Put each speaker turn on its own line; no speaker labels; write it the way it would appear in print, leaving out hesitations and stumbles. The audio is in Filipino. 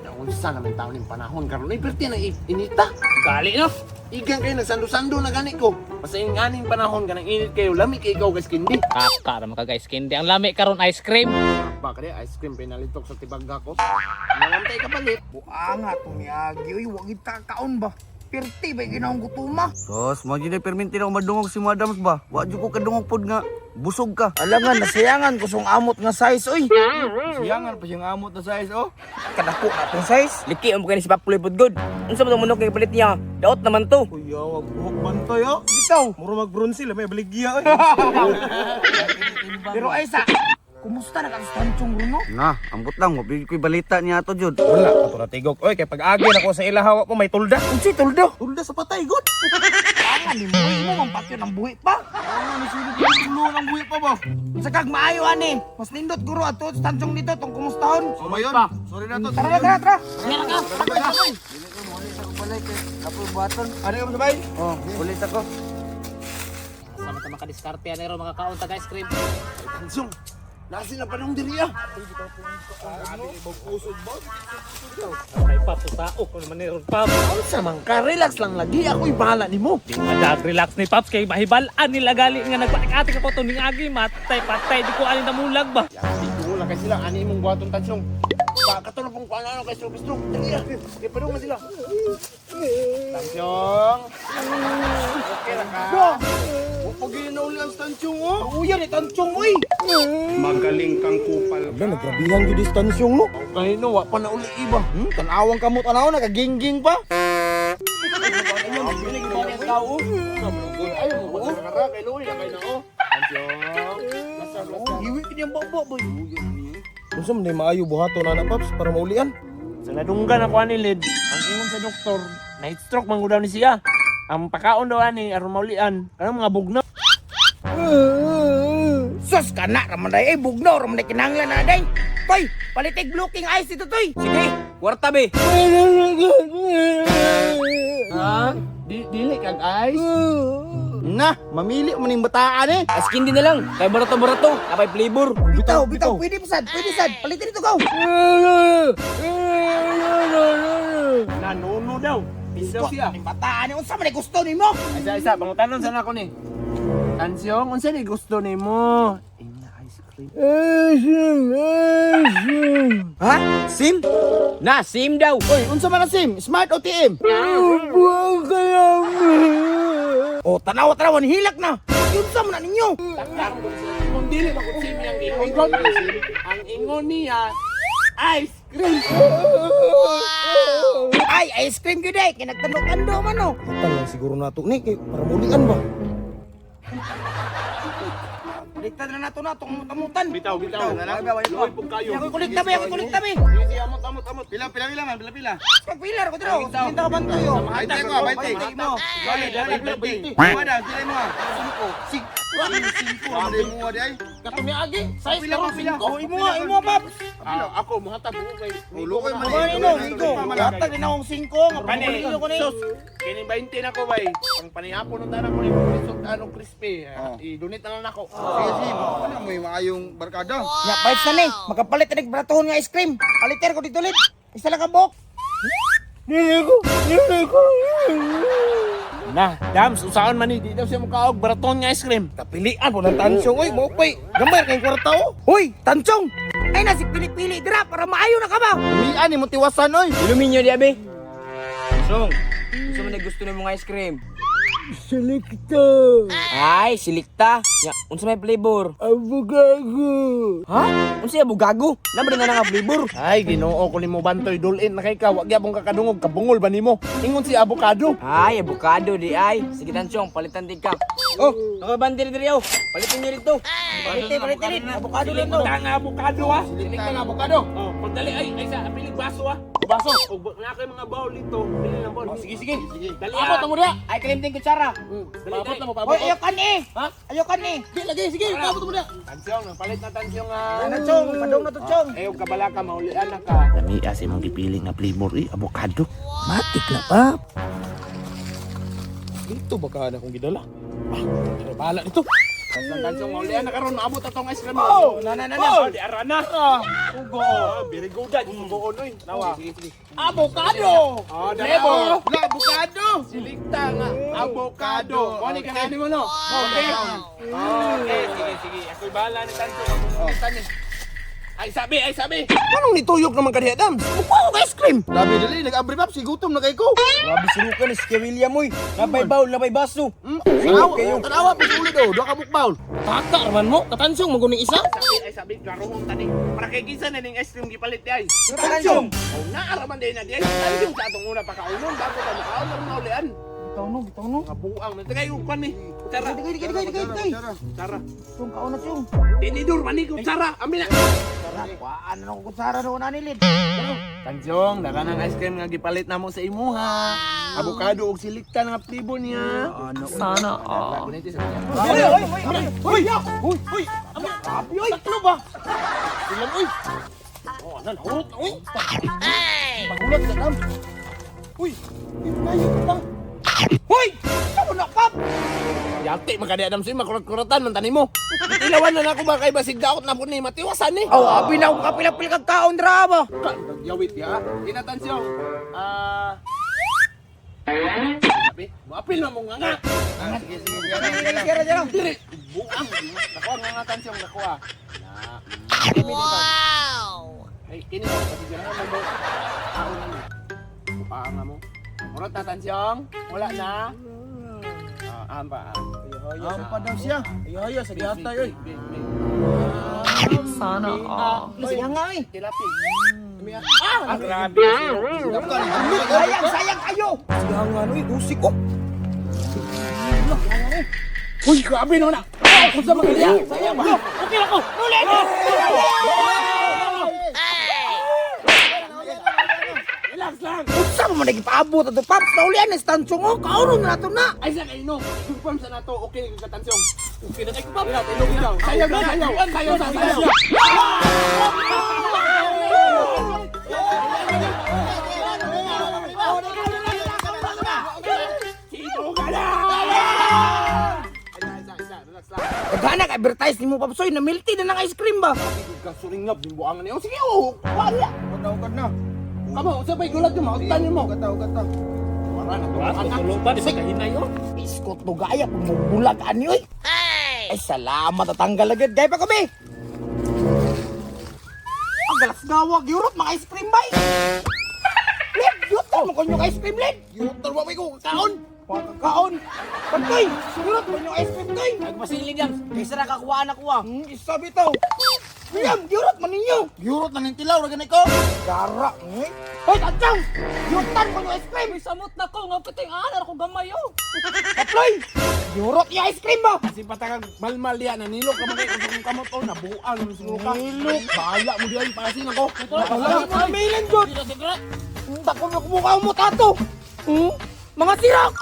Naunsa naman taon yung panahon karon ay perti na inita. Gali no. Igan kayo nagsando-sando na gani ko. Basta yung aning panahon ka nang init kayo, lami kay ikaw guys kindi.
Kaka naman ka guys, kindi. Ang lami karon ice cream.
Baka di ice cream pinalitok sa tibagga ko. Nangantay ka palit.
Buanga to ni Agi. Uy, wag kita kaon ba? Perti ba ginawang gutuma?
Sos, mo na perminti na madungog si Madams ba? Wa jud ko kadungog pod nga busog ka.
Alangan, nasayangan ko song amot nga size, uy.
Siyangan pa siyang amot na size oh.
Kadako na tong size.
Liki ang kani si Pakpuloy pod good. Unsa man manok nga palit niya? Daot naman to.
Kuya, wag buhok bantoy oh.
Bitaw.
Muro mag-bronze may baligya oy.
Pero ay sa, kumusta na ka sa Tanchong Bruno?
Na, ambot lang mo ko'y balita niya ato jud.
Wala ato na tigok. Oy kay pag agi na ko sa ilahaw ko may tulda.
Unsi toldo?
Tulda sa patay god.
Angan ni mo ang patyo ng buhi pa.
Ano ni sulod ulo ng buhi pa ba?
Sa kag maayo ani. Mas nindot guro ato sa Tanchong dito tong kumustahon.
So mayon. Sorry na to.
Tara na, tara.
Dili ka mo balay kay apo baton. Ano ka sabay? Oh, ulit ako.
Sama ta makadiskarte nero mga kaunta ice cream.
Tansong. Nasi na pa nung diriya.
Kay pap sa taok kun man nero pap.
Unsa man ka relax lang lagi ako'y bahala nimo.
Di madag relax ni Paps kay mahibal-an nila gali nga nagpatik-atik ako to ning agi matay-patay di ko alin namulag ba.
Dito wala kay sila ani imong buhaton tansong. Baka to na pong ano kay stroke diriya. Kay padung na sila. Tansong. Okay ra ka. Pagin na ulit ang tansong oh.
Uya ni Tanchong, uy.
Magaling kang kupal.
Ala nagrabihan jud distansyon mo.
Kanino wa pa na uli iba.
Tanawang kamot anaw nakagingging pa.
Ayaw mo ba kara kay Louie na kay nao. Tansong.
Iwi kini ang baba, boy.
Unsa man maayo buhaton ana paps para maulian?
Sa nadunggan ako ani lid, ang ingon sa doktor, night stroke man daw ni siya. Ang pakaon daw ani aron maulian, kanang mga bugna.
Sus ka na, raman day. Bugnaw, raman day kinanglan na day. Toy, palitig blocking eyes dito, Toy.
Sige, kwarta be.
Ha? Dili kag ice.
Na, mamili man ning bataan eh.
Askin din na lang. Kay barato-barato, kapay flavor.
Bitaw, bitaw. Pwede pa sad, pwede sad. Palitin dito, go.
Nanuno daw. Pisaw siya.
Ang bataan ni unsa man ay gusto nimo?
Isa, pangutanon sana ako ni. Tansyong, unsa ni gusto nimo? Ina ice cream.
Ha? Sim?
Na, sim daw.
Oy, unsa man ang sim? Smart OTM?
Oh, tanaw-tanaw ni hilak na. Unsa man na ninyo?
Takang ko sa imong dili ba ko sim yang ingon. Ang ingon niya ice cream.
Ay, ice cream gyud ay kinagtando-tando man no.
Tang lang siguro nato ni kay para maulian ba?
Baliktad na nato na tong kamutan.
Bitaw. Loy pug kayo.
Ako kulikta be, ako kulikta be.
Sige, amot.
Pila man, pila.
Pagpilar ko dito. Kinta ka ban kayo.
Baitay ko, baitay.
mo.
Dali.
Wala, sila mo. Sabi mo ay.
Katong agi, size
Pila
ka
pa, pila.
Oh, imo paps.
Ako muhatag ko kay
Ulo koy man.
Ano ino, iko. Malata din akong 5 nga
Pani,
pamulyo ko ni.
sus, kini 20 na ko bay. Ang panihapon ng tanan ko ni Prisok anong crispy. I-donate na lang ako.
Sige, sige. Ano mo yung maayong barkada?
Ya, bites na ni. Makapalit na bratahon nga ice cream. Paliter ko dito ulit. Isa lang ka bok.
Na, dams, usaon man ni di daw siya mukaog baraton nga ice cream.
Kapilian po ng tansyon. Uy, mo pay. Gambar kayong kwarta oh.
Hoy, Tanchong! Ay na si pili-pili dira para maayo na ka ba?
Kamian ni mo tiwasan oy.
Iluminyo di abe. Song, gusto mo na gusto ng mga ice cream?
Selecta.
Ay, silikta. Ya, unsa may flavor?
Abugago.
Ha? Unsa abugago? Nabre nga nga flavor.
Ay, Ginoo ko nimo bantoy dulin na kay ka, wa gyapon ka kadungog kabungol ba nimo? Ingon si avocado.
Ay, avocado di ay. Sige Tanchong, palitan din ka. Oh, nakabandi diri oh. Palitin niyo dito.
Palitin. Avocado lang to.
Tanga avocado ha. Silik ka avocado. Oh, pagdali ay sa pilig baso ha. Baso. Og na kay mga bowl dito. Dili lang bowl. Sige. Dali abot mo dia.
Ay, cream din kutsara.
Dali abot na mo pa.
Hoy, ayo kan ni.
Ha?
Ayo kan ni.
Di lagi, sige, abot mo dia. Tansyong, palit na tansyong
Tanchong, padong na to, Chong.
Ayaw ka bala ka, maulian na ka. Lami as imong gipili nga flavor avocado.
Matik na pa. Dito ba ka na kung gidala?
Pero bahala dito. Tansong maulian na karon maabot atong ice cream.
Oh, na.
Di ara na. Ugo. Very good dad. Ugoon oy. Nawa.
Avocado.
Oh,
Lebo.
La avocado. Silikta nga avocado. Wani ka na mo no. Okay. Okay, sige. Ako'y bahala ni Tansong. Ang ni. Ay sabi.
Anong nituyok naman kaniya, Dams? Mukha ko ice cream.
Labi dali, nag-abri pap, si gutom na kay ko.
Grabe surukan ni si William oy. Nabay bawl, nabay baso.
Tanawa, paguli daw, doon ka bukbawl.
Taka raman mo, katansong maguning isa.
Sabi garuhong tani. Para kay kisa na ning ice cream gipalit di ay.
Tansong.
Oh, naaraman din na di ay. Tansong sa atong una pakaunon bago ta makaon na maulian.
Bitaw no.
Kabuang na tagay upan ni. Tara.
Digay.
Tara.
Yung kauna yung.
Tinidor mani ko tara. Ambil na.
Kuhaan na ako kutsara doon na nilid.
Kanjong, daka ng ice cream nga gipalit namo sa imuha. Avocado ug silikta nga flavor niya.
Sana
Uy! Grabe, oy! Ano ba?
Ilang uy. Oh, nan hurot na uy. Pagulat sa dam. Uy, inayo ka.
Hoy! Saan na, Pap?
Yati magkadi adam si makurat-kuratan man tani mo. Ilawan na nako ba kay basig daot na po ni matiwasan ni.
Aw, abi na akong kapil-apil kag kaon dra ba?
Yawit ya. Inatansyon. Maapil na mo nga.
Jara.
Dire, buang. Nakuha nga tansyon, nakuha.
Wow!
Ay, kini mo kasi ganahan mo. Ako na mo. Bukaan na mo. Murot na tansyon. Wala na. Amba.
Ano pa daw siya?
Ayo, sa gihata yoy.
Sana
Siya nga eh.
Tilapi.
Grabe.
Sayang kayo. Siya nga no, usik ko.
Uy, grabe no na. Kung sa mga liya. Sayang ba? Okay ako. Ulit! Relax lang.
Unsa mo man nagipaabot ato, Pap? Naulian na stansyon ko. Kaonon na nato na.
Ay, sa kayo no. Confirm sa nato. Okay, katansyon. Okay na kayo pa. Ilog ikaw. Sayaw na, sayaw. Sayaw.
Gana ka advertise nimo Papsoy na milty na ng ice cream ba?
Kasuringab, bimbuangan niyo. Sige, wala.
Ugad na.
Kamo, sabay gulat yung mautan niyo mo.
Ugad na.
Wala na to.
Ako tuluban di ba kahinay yo.
Iskot to gaya kung mabulag ani oy. Ay salamat natanggal agad gay pa kami. Ang galas gawag yurot mga ice cream bay. Lid, yurot mo kon yung ice cream lid.
Yung tarwa may ko, kaon.
Pagkakaon. Pagkoy, yurot mo yung ice cream koy.
Nagpasilig lang. Kaysa na kakuha na kuha.
Isa bitaw. Miyam, yurot man ninyo.
Yurot na ng tilaw, ragan ko.
Gara, eh. Hoy, tatsang! Yurutan mo yung ice cream.
May samot na ko nga kiting anar ko gamay yo.
Kaploy, yurot yung ice cream ba?
Kasi patagag malmal diyan, nanilok ka magay kung kung kamot o nabuang mo siguro ka.
Nilok.
Bahala mo diyan, pasin ako.
Wala mo na mailan, Jod. Tako na kumukha mo, tato. Mga sirak.